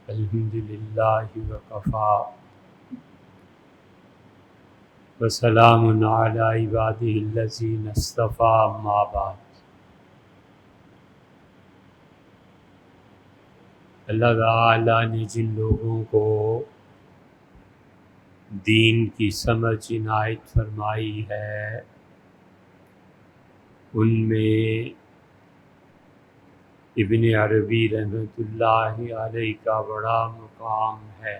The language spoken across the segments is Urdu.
الحمد للہ وکفا وسلام علی عبادہ الذین اصطفیٰ اما بعد۔ اللہ تعالیٰ نے جن لوگوں کو دین کی سمجھ عنایت فرمائی ہے ان میں ابن عربی رحمۃ اللہ علیہ کا بڑا مقام ہے۔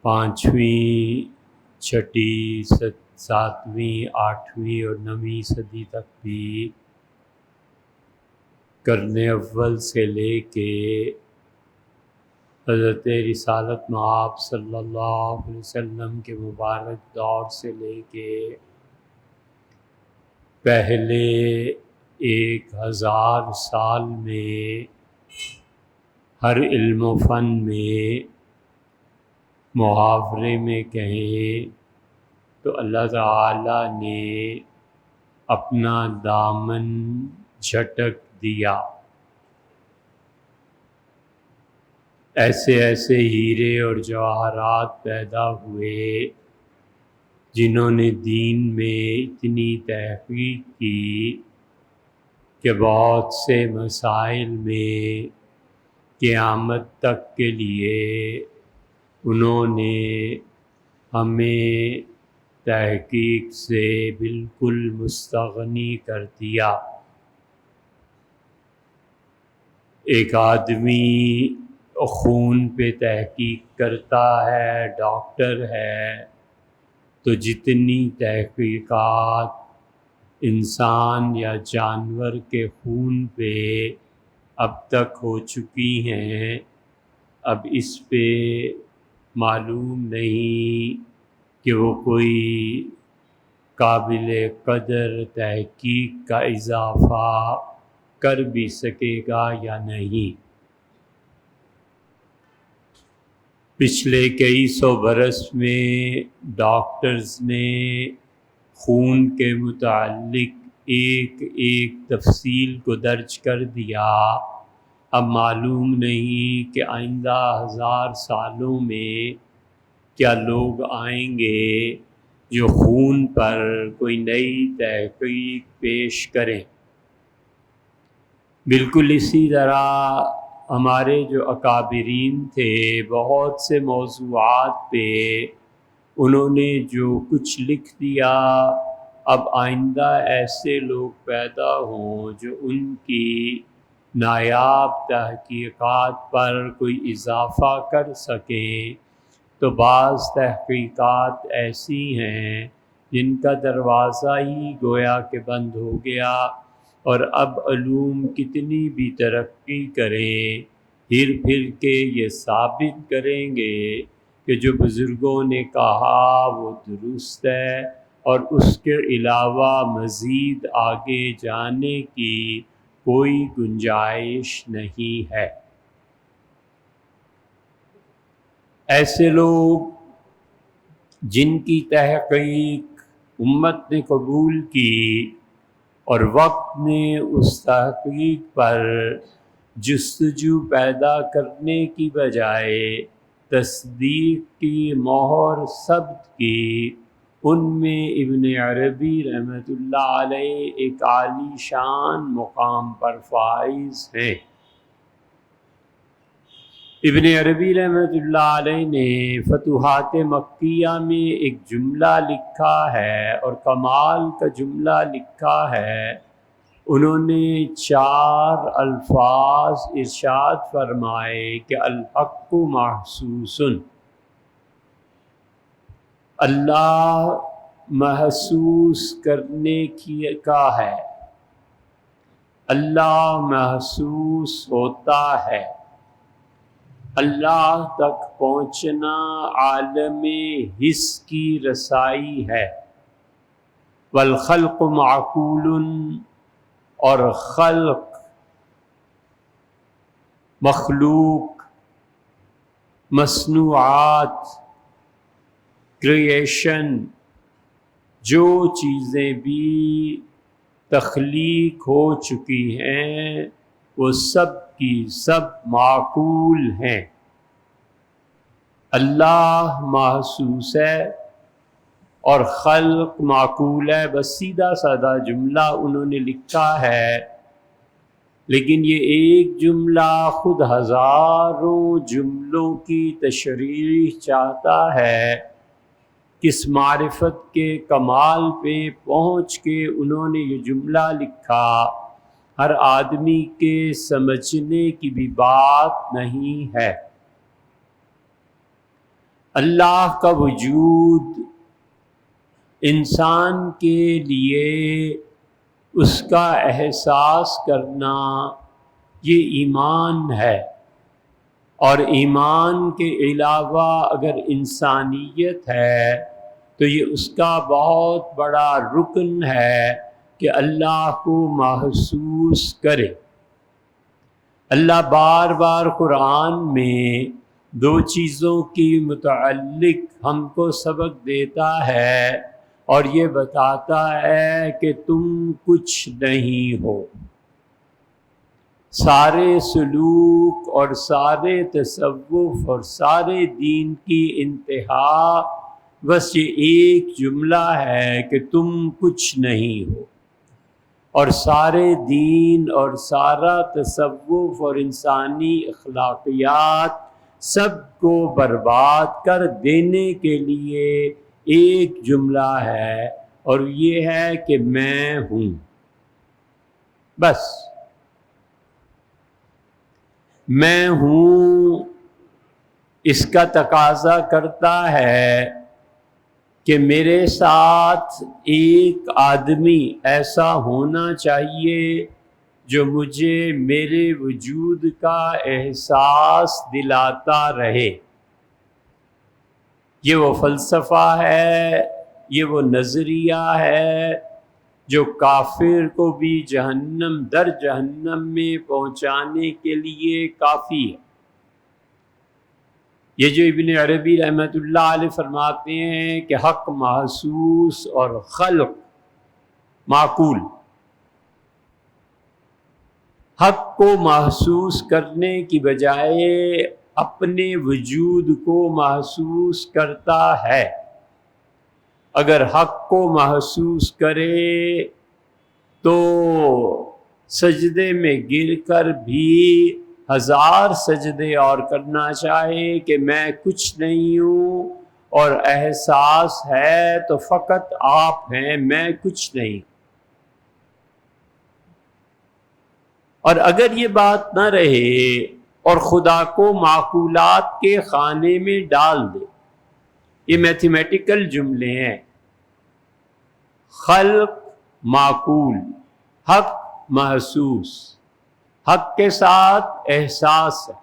پانچویں، چھٹی، ساتویں، آٹھویں اور نویں صدی تک بھی قرن اول سے لے کے حضرت رسالت مآب صلی اللہ علیہ وسلم کے مبارک دور سے لے کے پہلے 1000 سال میں ہر علم و فن میں، محاورے میں کہیں تو اللہ تعالیٰ نے اپنا دامن جھٹک دیا۔ ایسے ایسے ہیرے اور جواہرات پیدا ہوئے جنہوں نے دین میں اتنی تحقیق کی کہ بہت سے مسائل میں قیامت تک کے لیے انہوں نے ہمیں تحقیق سے بالکل مستغنی کر دیا۔ ایک آدمی خون پہ تحقیق کرتا ہے، ڈاکٹر ہے، تو جتنی تحقیقات انسان یا جانور کے خون پہ اب تک ہو چکی ہیں، اب اس پہ معلوم نہیں کہ وہ کوئی قابل قدر تحقیق کا اضافہ کر بھی سکے گا یا نہیں۔ پچھلے کئی سو برس میں ڈاکٹرز نے خون کے متعلق ایک ایک تفصیل کو درج کر دیا۔ اب معلوم نہیں کہ آئندہ 1000 سالوں میں کیا لوگ آئیں گے جو خون پر کوئی نئی تحقیق پیش کریں۔ بالکل اسی طرح ہمارے جو اکابرین تھے، بہت سے موضوعات پہ انہوں نے جو کچھ لکھ دیا، اب آئندہ ایسے لوگ پیدا ہوں جو ان کی نایاب تحقیقات پر کوئی اضافہ کر سکیں، تو بعض تحقیقات ایسی ہیں جن کا دروازہ ہی گویا کہ بند ہو گیا، اور اب علوم کتنی بھی ترقی کریں، ہر پھر کے یہ ثابت کریں گے کہ جو بزرگوں نے کہا وہ درست ہے، اور اس کے علاوہ مزید آگے جانے کی کوئی گنجائش نہیں ہے۔ ایسے لوگ جن کی تحقیق امت نے قبول کی اور وقت نے اس تحقیق پر جستجو پیدا کرنے کی بجائے تصدیق کی مہر ثبت کی، ان میں ابن عربی رحمۃ اللہ علیہ ایک عالی شان مقام پر فائز ہیں۔ ابن عربی رحمۃ اللہ علیہ نے فتوحات مکیہ میں ایک جملہ لکھا ہے، اور کمال کا جملہ لکھا ہے۔ انہوں نے 4 الفاظ ارشاد فرمائے کہ الحق محسوس، اللہ محسوس کرنے کا ہے، اللہ محسوس ہوتا ہے، اللہ تک پہنچنا عالم حس کی رسائی ہے۔ والخلق معقول، اور خلق مخلوق، مصنوعات، کریشن، جو چیزیں بھی تخلیق ہو چکی ہیں وہ سب کی سب معقول ہیں۔ اللہ محسوس ہے اور خلق معقول ہے، بس سیدھا سادہ جملہ انہوں نے لکھا ہے، لیکن یہ ایک جملہ خود ہزاروں جملوں کی تشریح چاہتا ہے۔ کس معرفت کے کمال پہ پہنچ کے انہوں نے یہ جملہ لکھا، ہر آدمی کے سمجھنے کی بھی بات نہیں ہے۔ اللہ کا وجود انسان کے لیے اس کا احساس کرنا یہ ایمان ہے، اور ایمان کے علاوہ اگر انسانیت ہے تو یہ اس کا بہت بڑا رکن ہے کہ اللہ کو محسوس کرے۔ اللہ بار بار قرآن میں دو چیزوں کی متعلق ہم کو سبق دیتا ہے اور یہ بتاتا ہے کہ تم کچھ نہیں ہو۔ سارے سلوک اور سارے تصوف اور سارے دین کی انتہا بس یہ ایک جملہ ہے کہ تم کچھ نہیں ہو، اور سارے دین اور سارا تصوف اور انسانی اخلاقیات سب کو برباد کر دینے کے لیے ایک جملہ ہے، اور یہ ہے کہ میں ہوں۔ بس میں ہوں اس کا تقاضا کرتا ہے کہ میرے ساتھ ایک آدمی ایسا ہونا چاہیے جو مجھے میرے وجود کا احساس دلاتا رہے۔ یہ وہ فلسفہ ہے، یہ وہ نظریہ ہے جو کافر کو بھی جہنم در جہنم میں پہنچانے کے لیے کافی ہے۔ یہ جو ابن عربی رحمۃ اللہ علیہ فرماتے ہیں کہ حق محسوس اور خلق معقول، حق کو محسوس کرنے کی بجائے اپنے وجود کو محسوس کرتا ہے۔ اگر حق کو محسوس کرے تو سجدے میں گر کر بھی ہزار سجدے اور کرنا چاہے کہ میں کچھ نہیں ہوں، اور احساس ہے تو فقط آپ ہیں، میں کچھ نہیں۔ اور اگر یہ بات نہ رہے اور خدا کو معقولات کے خانے میں ڈال دے، یہ میتھمیٹیکل جملے ہیں، خلق معقول، حق محسوس، حق کے ساتھ احساس ہے۔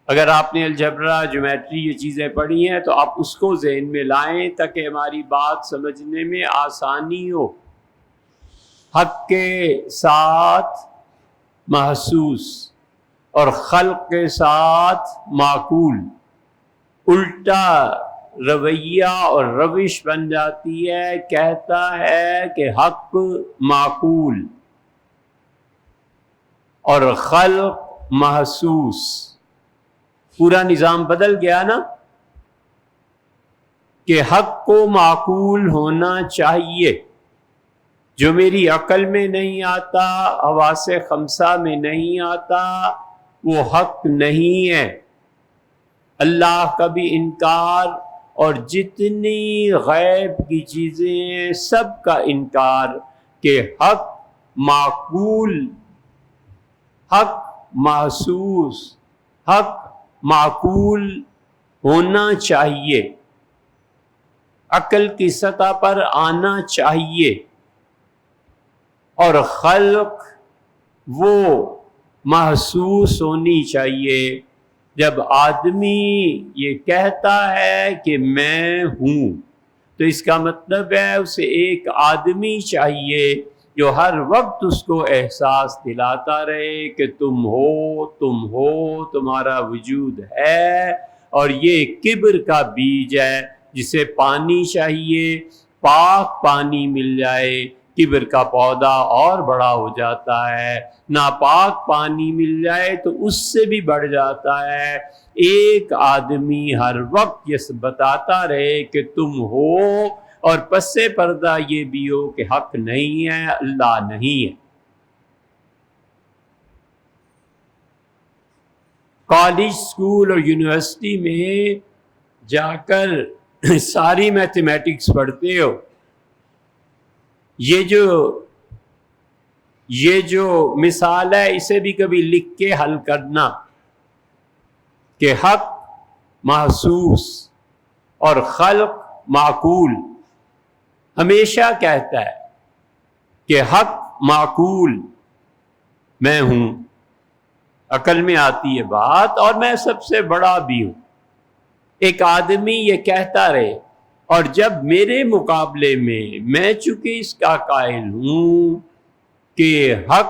اگر آپ نے الجبرا، جیومیٹری یہ چیزیں پڑھی ہیں تو آپ اس کو ذہن میں لائیں تاکہ ہماری بات سمجھنے میں آسانی ہو۔ حق کے ساتھ محسوس اور خلق کے ساتھ معقول، الٹا رویہ اور روش بن جاتی ہے۔ کہتا ہے کہ حق معقول اور خلق محسوس، پورا نظام بدل گیا نا، کہ حق کو معقول ہونا چاہیے، جو میری عقل میں نہیں آتا، حواس خمسہ میں نہیں آتا، وہ حق نہیں ہے۔ اللہ کا بھی انکار اور جتنی غیب کی چیزیں ہیں سب کا انکار، کہ حق معقول، حق محسوس، حق معقول ہونا چاہیے، عقل کی سطح پر آنا چاہیے، اور خلق وہ محسوس ہونی چاہیے۔ جب آدمی یہ کہتا ہے کہ میں ہوں تو اس کا مطلب ہے اسے ایک آدمی چاہیے جو ہر وقت اس کو احساس دلاتا رہے کہ تم ہو، تمہارا وجود ہے، اور یہ کبر کا بیج ہے جسے پانی چاہیے، پاک پانی مل جائے کبر کا پودا اور بڑا ہو جاتا ہے، ناپاک پانی مل جائے تو اس سے بھی بڑھ جاتا ہے۔ ایک آدمی ہر وقت یہ بتاتا رہے کہ تم ہو، اور پس پردہ یہ بھی ہو کہ حق نہیں ہے، اللہ نہیں ہے۔ کالج، اسکول اور یونیورسٹی میں جا کر ساری میتھمیٹکس پڑھتے ہو، یہ جو مثال ہے اسے بھی کبھی لکھ کے حل کرنا کہ حق محسوس اور خلق معقول۔ ہمیشہ کہتا ہے کہ حق معقول میں ہوں، عقل میں آتی ہے بات، اور میں سب سے بڑا بھی ہوں۔ ایک آدمی یہ کہتا رہے، اور جب میرے مقابلے میں چونکہ اس کا قائل ہوں کہ حق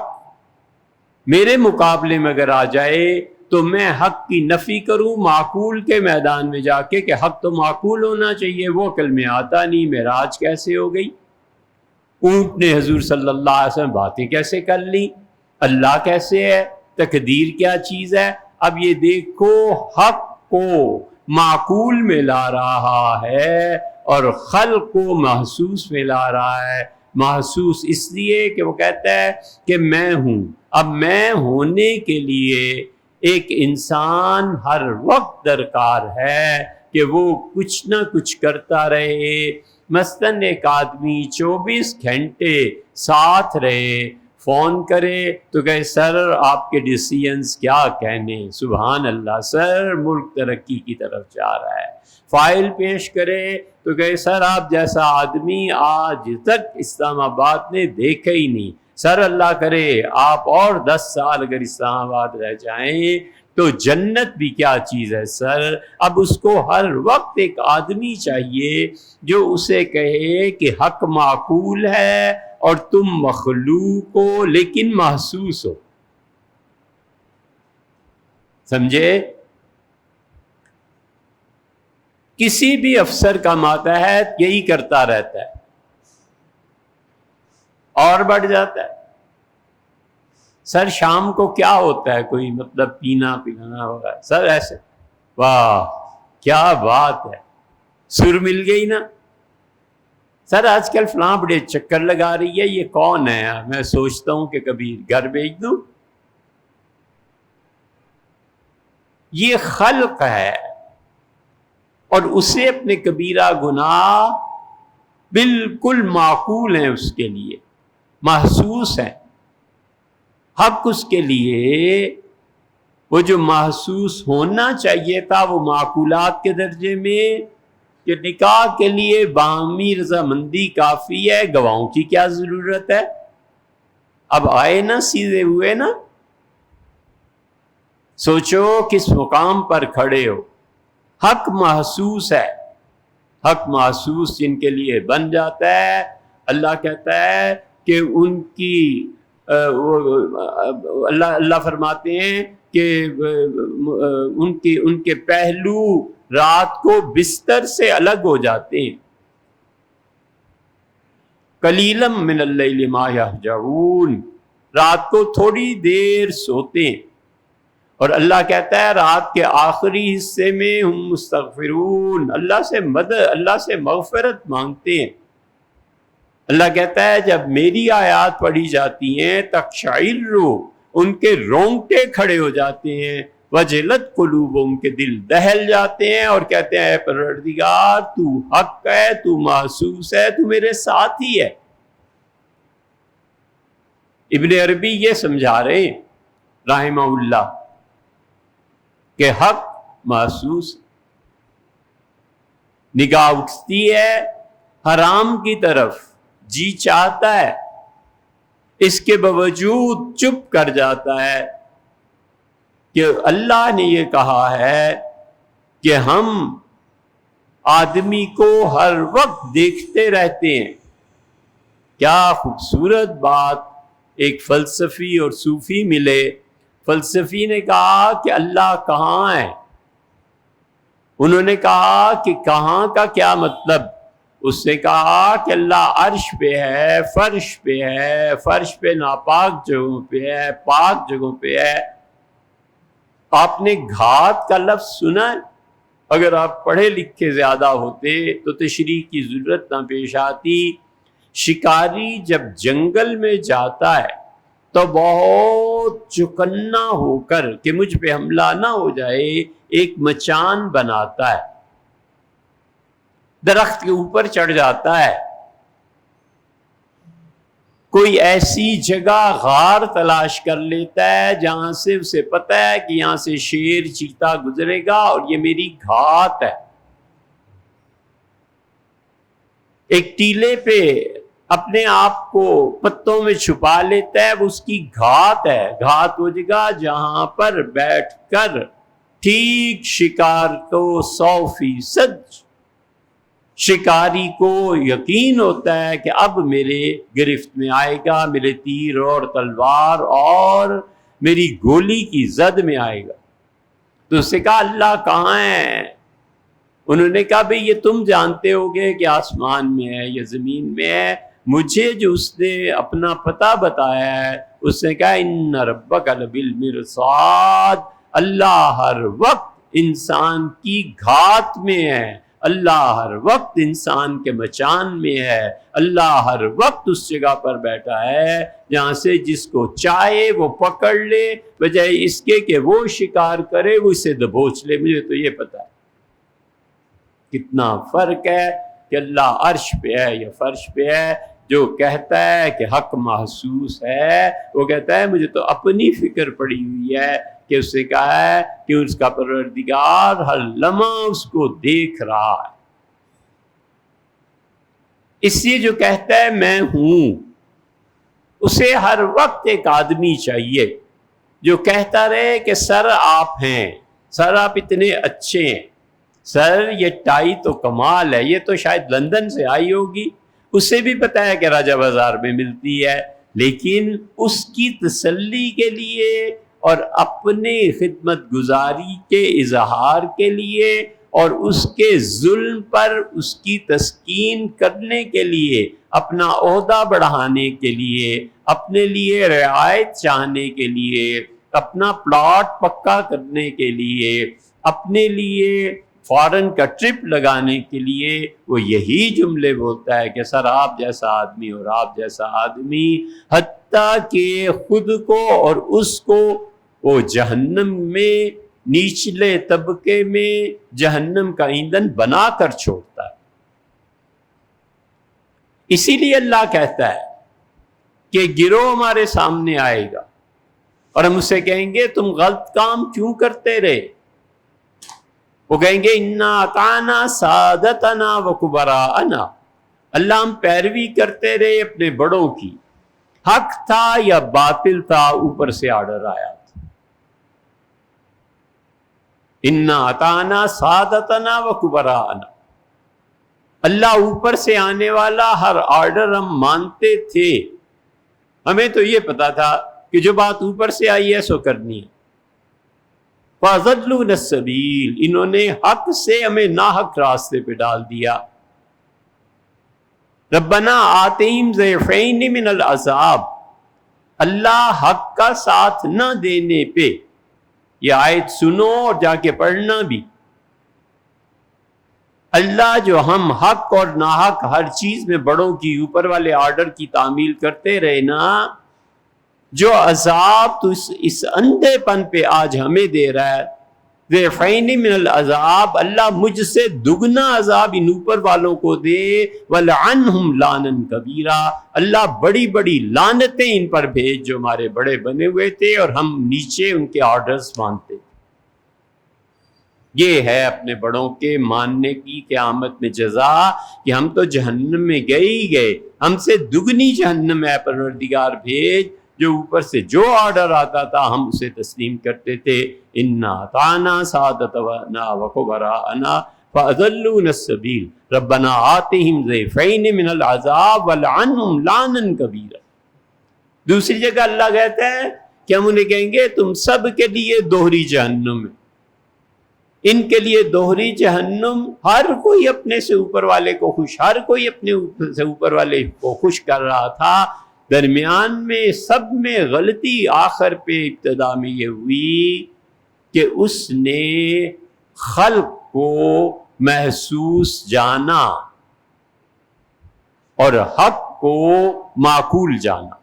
میرے مقابلے میں اگر آ جائے تو میں حق کی نفی کروں معقول کے میدان میں جا کے کہ حق تو معقول ہونا چاہیے، وہ عقل میں آتا نہیں، معراج کیسے ہو گئی؟ اونٹ نے حضور صلی اللہ علیہ وسلم باتیں کیسے کر لی؟ اللہ کیسے ہے؟ تقدیر کیا چیز ہے؟ اب یہ دیکھو، حق کو معقول میں لا رہا ہے اور خلق کو محسوس میں لا رہا ہے۔ محسوس اس لیے کہ وہ کہتا ہے کہ میں ہوں۔ اب میں ہونے کے لیے ایک انسان ہر وقت درکار ہے کہ وہ کچھ نہ کچھ کرتا رہے۔ مثلاً ایک آدمی 24 گھنٹے ساتھ رہے، فون کرے تو کہے سر آپ کے ڈیسیژنز کیا کہنے، سبحان اللہ سر ملک ترقی کی طرف جا رہا ہے۔ فائل پیش کرے تو کہے سر آپ جیسا آدمی آج تک اسلام آباد نے دیکھا ہی نہیں، سر اللہ کرے آپ اور 10 سال اگر اسلام آباد رہ جائیں تو جنت بھی کیا چیز ہے سر۔ اب اس کو ہر وقت ایک آدمی چاہیے جو اسے کہے کہ حق معقول ہے اور تم مخلوق ہو لیکن محسوس ہو۔ سمجھے؟ کسی بھی افسر کا ماتحت یہی کرتا رہتا ہے اور بڑھ جاتا ہے۔ سر شام کو کیا ہوتا ہے، کوئی مطلب پینا پلانا ہوگا، سر ایسے، واہ کیا بات ہے، سر مل گئی نا۔ سر آج کل فلاں بڑے چکر لگا رہی ہے، یہ کون ہے؟ میں سوچتا ہوں کہ کبھی گھر بھیج دوں۔ یہ خلق ہے اور اسے اپنے کبیرہ گناہ بالکل معقول ہیں، اس کے لیے محسوس ہیں۔ حق اس کے لیے وہ جو محسوس ہونا چاہیے تھا وہ معقولات کے درجے میں، کہ نکاح کے لیے باہمی رضامندی کافی ہے، گواہوں کی کیا ضرورت ہے؟ اب آئے نا، سیدھے ہوئے نا۔ سوچو کس مقام پر کھڑے ہو۔ حق محسوس ہے، حق محسوس جن کے لیے بن جاتا ہے، اللہ کہتا ہے کہ ان کی اللہ فرماتے ہیں کہ ان کے پہلو رات کو بستر سے الگ ہو جاتے ہیں۔ قلیلا من اللیل ما یہجعون، رات کو تھوڑی دیر سوتے ہیں، اور اللہ کہتا ہے رات کے آخری حصے میں ہم مستغفرون، اللہ سے مدد، اللہ سے مغفرت مانگتے ہیں۔ اللہ کہتا ہے جب میری آیات پڑھی جاتی ہیں تقشعر ان کے رونگٹے کھڑے ہو جاتے ہیں، وجلت قلوبہم کے دل دہل جاتے ہیں، اور کہتے ہیں اے پروردگار تو حق ہے، تو محسوس ہے، تو میرے ساتھ ہی ہے۔ ابن عربی یہ سمجھا رہے ہیں رحمہ اللہ کہ حق محسوس، نگاہ اٹھتی ہے حرام کی طرف، جی چاہتا ہے، اس کے باوجود چپ کر جاتا ہے کہ اللہ نے یہ کہا ہے کہ ہم آدمی کو ہر وقت دیکھتے رہتے ہیں۔ کیا خوبصورت بات، ایک فلسفی اور صوفی ملے۔ فلسفی نے کہا کہ اللہ کہاں ہے؟ انہوں نے کہا کہ کہاں کا کیا مطلب؟ اس نے کہا کہ اللہ عرش پہ ہے، فرش پہ ہے، فرش پہ ناپاک جگہوں پہ ہے، پاک جگہوں پہ ہے۔ آپ نے گھات کا لفظ سنا ہے؟ اگر آپ پڑھے لکھے زیادہ ہوتے تو تشریح کی ضرورت نہ پیش آتی۔ شکاری جب جنگل میں جاتا ہے تو بہت چکنا ہو کر کہ مجھ پہ حملہ نہ ہو جائے ایک مچان بناتا ہے، درخت کے اوپر چڑھ جاتا ہے، کوئی ایسی جگہ غار تلاش کر لیتا ہے جہاں سے اسے پتہ ہے کہ یہاں سے شیر چیتا گزرے گا اور یہ میری گھات ہے۔ ایک ٹیلے پہ اپنے آپ کو پتوں میں چھپا لیتا ہے، وہ اس کی گھات ہے۔ گھات وہ جگہ جہاں پر بیٹھ کر ٹھیک شکار کو 100% شکاری کو یقین ہوتا ہے کہ اب میرے گرفت میں آئے گا، میرے تیر اور تلوار اور میری گولی کی زد میں آئے گا۔ تو اس سے کہا اللہ کہاں ہے؟ انہوں نے کہا بھئی یہ تم جانتے ہوگے کہ آسمان میں ہے یا زمین میں ہے، مجھے جو اس نے اپنا پتہ بتایا ہے اس نے کہا ان ربک لبالمرصاد، اللہ ہر وقت انسان کی گھات میں ہے، اللہ ہر وقت انسان کے مچان میں ہے، اللہ ہر وقت اس جگہ پر بیٹھا ہے جہاں سے جس کو چاہے وہ پکڑ لے، بجائے اس کے کہ وہ شکار کرے وہ اسے دبوچ لے۔ مجھے تو یہ پتہ ہے کتنا فرق ہے کہ اللہ عرش پہ ہے یا فرش پہ ہے۔ جو کہتا ہے کہ حق محسوس ہے وہ کہتا ہے مجھے تو اپنی فکر پڑی ہوئی ہے کہ اس نے کہا ہے کہ اس کا پروردگار ہر لمحہ اس کو دیکھ رہا ہے۔ اس لیے جو کہتا ہے میں ہوں، اسے ہر وقت ایک آدمی چاہیے جو کہتا رہے کہ سر آپ ہیں، سر آپ اتنے اچھے ہیں، سر یہ ٹائی تو کمال ہے، یہ تو شاید لندن سے آئی ہوگی، اسے بھی پتہ ہے کہ راجہ بازار میں ملتی ہے، لیکن اس کی تسلی کے لیے اور اپنے خدمت گزاری کے اظہار کے لیے اور اس کے ظلم پر اس کی تسکین کرنے کے لیے، اپنا عہدہ بڑھانے کے لیے، اپنے لیے رعایت چاہنے کے لیے، اپنا پلاٹ پکا کرنے کے لیے، اپنے لیے فارن کا ٹرپ لگانے کے لیے وہ یہی جملے بولتا ہے کہ سر آپ جیسا آدمی اور آپ جیسا آدمی، حتیٰ کہ خود کو اور اس کو وہ جہنم میں نچلے طبقے میں جہنم کا ایندھن بنا کر چھوڑتا ہے۔ اسی لیے اللہ کہتا ہے کہ گروہ ہمارے سامنے آئے گا اور ہم اسے کہیں گے تم غلط کام کیوں کرتے رہے؟ وہ کہیں گے انا اطعنا سادتنا وکبراءنا، اللہ ہم پیروی کرتے رہے اپنے بڑوں کی، حق تھا یا باطل تھا اوپر سے آرڈر آیا تھا۔ انا اطعنا سادتنا وکبراءنا، اللہ اوپر سے آنے والا ہر آرڈر ہم مانتے تھے، ہمیں تو یہ پتا تھا کہ جو بات اوپر سے آئی ہے سو کرنی ہے۔ فَأَضَلُّونَا السَّبِيلَ، انہوں نے حق سے ہمیں ناحق راستے پہ ڈال دیا۔ ربنا آتِهِمْ ضِعْفَيْنِ مِنَ الْعَذَابِ، اللہ حق کا ساتھ نہ دینے پہ یہ آیت سنو اور جا کے پڑھنا بھی، اللہ جو ہم حق اور ناحق ہر چیز میں بڑوں کی اوپر والے آرڈر کی تعمیل کرتے رہے نا، جو عذاب تو اس اندھے پن پہ آج ہمیں دے رہا ہے، ضِعْفَيْنِ مِنَ الْعَذَابِ، اللہ مجھ سے دگنا عذاب ان اوپر والوں کو دے، وَلْعَنْهُمْ لَعْنًا كَبِيرًا، اللہ بڑی بڑی لعنتیں ان پر بھیج جو ہمارے بڑے بنے ہوئے تھے اور ہم نیچے ان کے آرڈرز مانتے تھے۔ یہ ہے اپنے بڑوں کے ماننے کی قیامت میں جزا کہ ہم تو جہنم میں گئے ہی گئے، ہم سے دگنی جہنم ہے پروردگار بھیج، جو اوپر سے جو آرڈر آتا تھا ہم اسے تسلیم کرتے تھے۔ انا اطعنا سادتنا وکبراءنا فاضلونا السبیل ربنا آتِهِمْ ضِعْفَيْنِ من العذاب وَلْعَنْهُمْ لَعْنًا كَبِيرًا۔ دوسری جگہ اللہ کہتا ہے کہ ہم انہیں کہیں گے تم سب کے لیے دوہری جہنم ہے، ان کے لیے دوہری جہنم، ہر کوئی اپنے سے اوپر والے کو خوش، ہر کوئی اپنے سے اوپر والے کو خوش کر رہا تھا، درمیان میں سب میں غلطی آخر پہ ابتدا میں یہ ہوئی کہ اس نے خلق کو محسوس جانا اور حق کو معقول جانا۔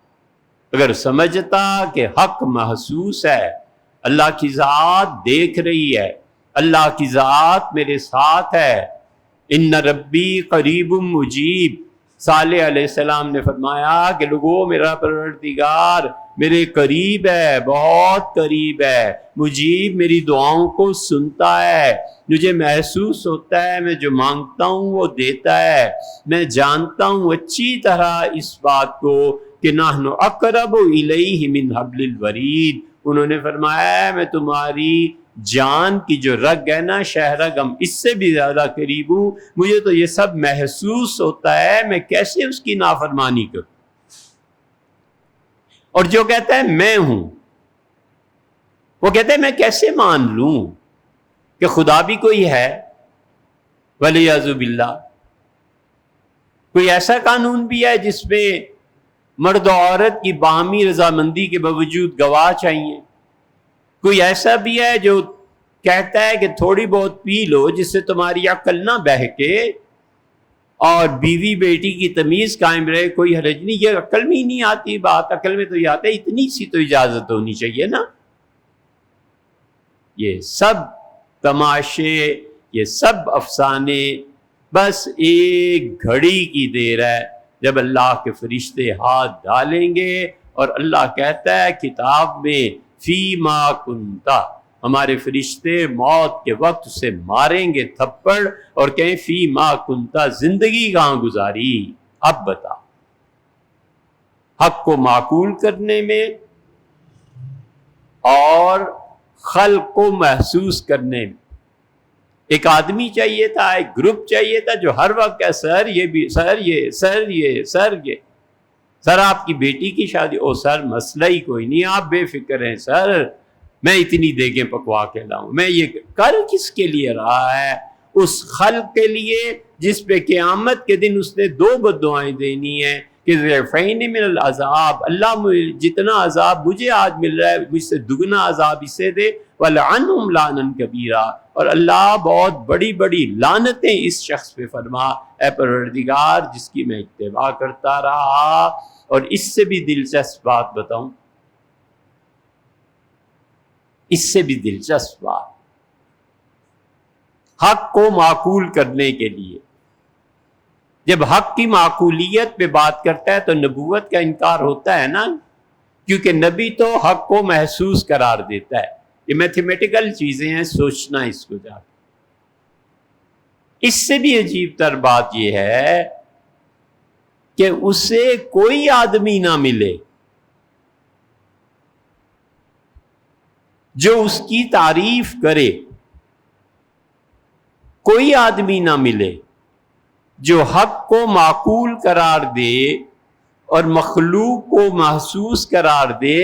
اگر سمجھتا کہ حق محسوس ہے، اللہ کی ذات دیکھ رہی ہے، اللہ کی ذات میرے ساتھ ہے، ان ربی قریب مجیب، صالح علیہ السلام نے فرمایا کہ لوگوں میرا پروردگار میرے قریب ہے، بہت قریب ہے، مجیب میری دعاؤں کو سنتا ہے، مجھے محسوس ہوتا ہے میں جو مانگتا ہوں وہ دیتا ہے، میں جانتا ہوں اچھی طرح اس بات کو کہ نحن اقرب الیہ من حبل الورید۔ انہوں نے فرمایا میں تمہاری جان کی جو رگ ہے نا، شہرگ، اس سے بھی زیادہ قریب ہوں، مجھے تو یہ سب محسوس ہوتا ہے، میں کیسے اس کی نافرمانی کروں؟ اور جو کہتا ہے میں ہوں، وہ کہتا ہے میں کیسے مان لوں کہ خدا بھی کوئی ہے؟ ولیعوذ باللہ، کوئی ایسا قانون بھی ہے جس میں مرد و عورت کی باہمی رضامندی کے باوجود گواہ چاہیے؟ کوئی ایسا بھی ہے جو کہتا ہے کہ تھوڑی بہت پی لو جس سے تمہاری عقل نہ بہکے اور بیوی بیٹی کی تمیز قائم رہے، کوئی حرج نہیں؟ یہ عقل میں ہی نہیں آتی بات، عقل میں تو یہ آتا ہے اتنی سی تو اجازت ہونی چاہیے نا۔ یہ سب تماشے، یہ سب افسانے، بس ایک گھڑی کی دیر ہے جب اللہ کے فرشتے ہاتھ ڈالیں گے اور اللہ کہتا ہے کتاب میں فی ما کنتا، ہمارے فرشتے موت کے وقت اسے ماریں گے تھپڑ اور کہیں فی ما کنتا، زندگی کہاں گزاری، اب بتا۔ حق کو معقول کرنے میں اور خلق کو محسوس کرنے میں ایک آدمی چاہیے تھا، ایک گروپ چاہیے تھا جو ہر وقت کہ سر یہ بھی، سر یہ، سر یہ، سر یہ، سر آپ کی بیٹی کی شادی، او سر مسئلہ ہی کوئی نہیں، آپ بے فکر ہیں سر، میں اتنی دیگیں پکوا کے لاؤں، میں یہ کر کس کے لیے رہا ہے؟ اس خلق کے لیے جس پہ قیامت کے دن اس نے دو بددعائیں دینی ہیں کہ ضعفین من العذاب، اللہ جتنا عذاب مجھے آج مل رہا ہے مجھ سے دگنا عذاب اسے دے، وَلْعَنْهُمْ لَعْنًا كَبِيرًا، اور اللہ بہت بڑی بڑی لعنتیں اس شخص پہ فرما، اے پروردگار جس کی میں اتباع کرتا رہا۔ اور اس سے بھی دلچسپ بات بتاؤں، اس سے بھی دلچسپ بات، حق کو معقول کرنے کے لیے جب حق کی معقولیت پہ بات کرتا ہے تو نبوت کا انکار ہوتا ہے نا، کیونکہ نبی تو حق کو محسوس قرار دیتا ہے۔ یہ میتھمیٹیکل چیزیں ہیں، سوچنا اس کو جا کے۔ اس سے بھی عجیب تر بات یہ ہے کہ اسے کوئی آدمی نہ ملے جو اس کی تعریف کرے، کوئی آدمی نہ ملے جو حق کو معقول قرار دے اور مخلوق کو محسوس قرار دے،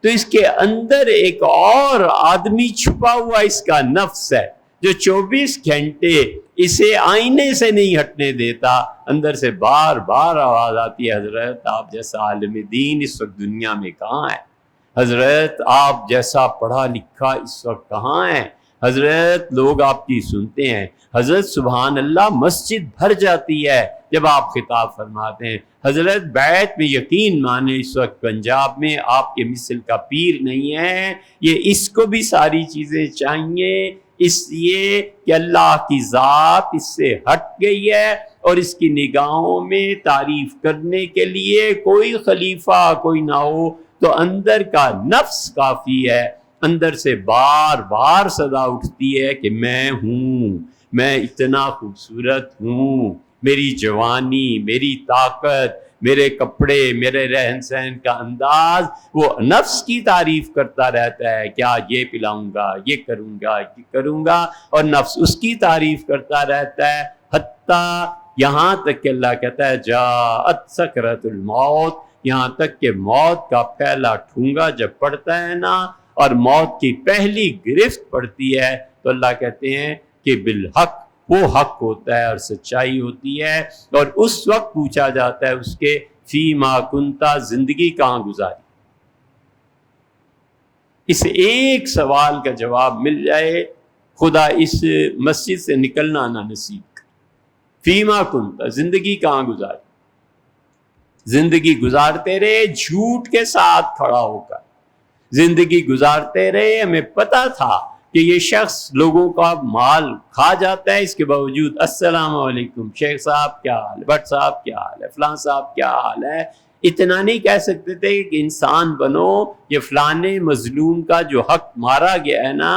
تو اس کے اندر ایک اور آدمی چھپا ہوا اس کا نفس ہے جو 24 گھنٹے اسے آئینے سے نہیں ہٹنے دیتا، اندر سے بار بار آواز آتی ہے حضرت آپ جیسا عالم دین اس وقت دنیا میں کہاں ہے، حضرت آپ جیسا پڑھا لکھا اس وقت کہاں ہے، حضرت لوگ آپ کی سنتے ہیں، حضرت سبحان اللہ مسجد بھر جاتی ہے جب آپ خطاب فرماتے ہیں، حضرت بیعت میں یقین مانے اس وقت پنجاب میں آپ کے مثل کا پیر نہیں ہے، یہ اس کو بھی ساری چیزیں چاہیے اس لیے کہ اللہ کی ذات اس سے ہٹ گئی ہے اور اس کی نگاہوں میں تعریف کرنے کے لیے کوئی خلیفہ کوئی نہ ہو تو اندر کا نفس کافی ہے، اندر سے بار بار صدا اٹھتی ہے کہ میں ہوں، میں اتنا خوبصورت ہوں، میری جوانی، میری طاقت، میرے کپڑے، میرے رہن سہن کا انداز، وہ نفس کی تعریف کرتا رہتا ہے کہ آج یہ پلاؤں گا، یہ کروں گا، یہ کروں گا، اور نفس اس کی تعریف کرتا رہتا ہے، حتیٰ یہاں تک کہ اللہ کہتا ہے جاءت سکرۃ الموت، یہاں تک کہ موت کا پہلا ٹھونگا جب پڑتا ہے نا، اور موت کی پہلی گرفت پڑتی ہے تو اللہ کہتے ہیں کہ بالحق وہ حق ہوتا ہے اور سچائی ہوتی ہے، اور اس وقت پوچھا جاتا ہے اس کے فی ما کنتا، زندگی کہاں گزاری۔ اس ایک سوال کا جواب مل جائے، خدا اس مسجد سے نکلنا نہ نصیب کرے۔ فی ما کنتا، زندگی کہاں گزاری؟ زندگی گزارتے رہے جھوٹ کے ساتھ کھڑا ہو کر، زندگی گزارتے رہے ہمیں پتا تھا کہ یہ شخص لوگوں کا مال کھا جاتا ہے، اس کے باوجود السلام علیکم شیخ صاحب کیا حال ہے، بٹ صاحب کیا حال ہے، فلاں صاحب کیا حال ہے۔ اتنا نہیں کہہ سکتے تھے کہ انسان بنو، یہ فلانے مظلوم کا جو حق مارا گیا ہے نا،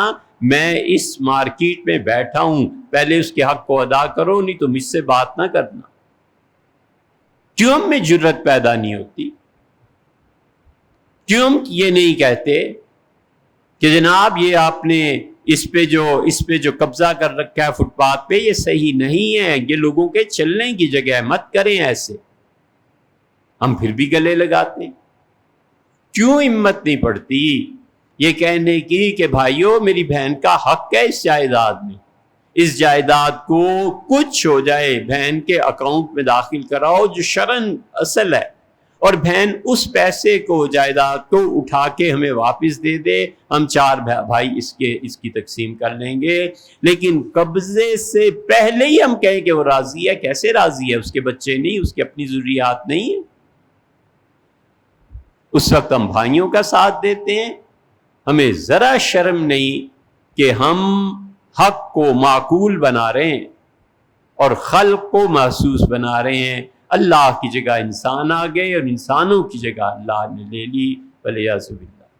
میں اس مارکیٹ میں بیٹھا ہوں، پہلے اس کے حق کو ادا کرو، نہیں تو مجھ سے بات نہ کرنا۔ کیوں ہم میں جرت پیدا نہیں ہوتی؟ کیوں ہم یہ نہیں کہتے کہ جناب یہ آپ نے اس پہ جو قبضہ کر رکھا ہے فٹ پاتھ پہ، یہ صحیح نہیں ہے، یہ لوگوں کے چلنے کی جگہ ہے، مت کریں ایسے۔ ہم پھر بھی گلے لگاتے ہیں۔ کیوں ہمت نہیں پڑتی یہ کہنے کی کہ بھائیو میری بہن کا حق ہے اس جائیداد میں، اس جائیداد کو کچھ ہو جائے بہن کے اکاؤنٹ میں داخل کراؤ جو شرعاً اصل ہے، اور بہن اس پیسے کو، جائیداد کو اٹھا کے ہمیں واپس دے دے، ہم چار بھائی اس کی تقسیم کر لیں گے۔ لیکن قبضے سے پہلے ہی ہم کہیں کہ وہ راضی ہے۔ کیسے راضی ہے؟ اس کے بچے نہیں، اس کی اپنی ضروریات نہیں ہیں۔ اس وقت ہم بھائیوں کا ساتھ دیتے ہیں۔ ہمیں ذرا شرم نہیں کہ ہم حق کو معقول بنا رہے ہیں اور خلق کو محسوس بنا رہے ہیں۔ اللہ کی جگہ انسان آ گئے اور انسانوں کی جگہ اللہ نے لے لی، ولیعذ باللہ۔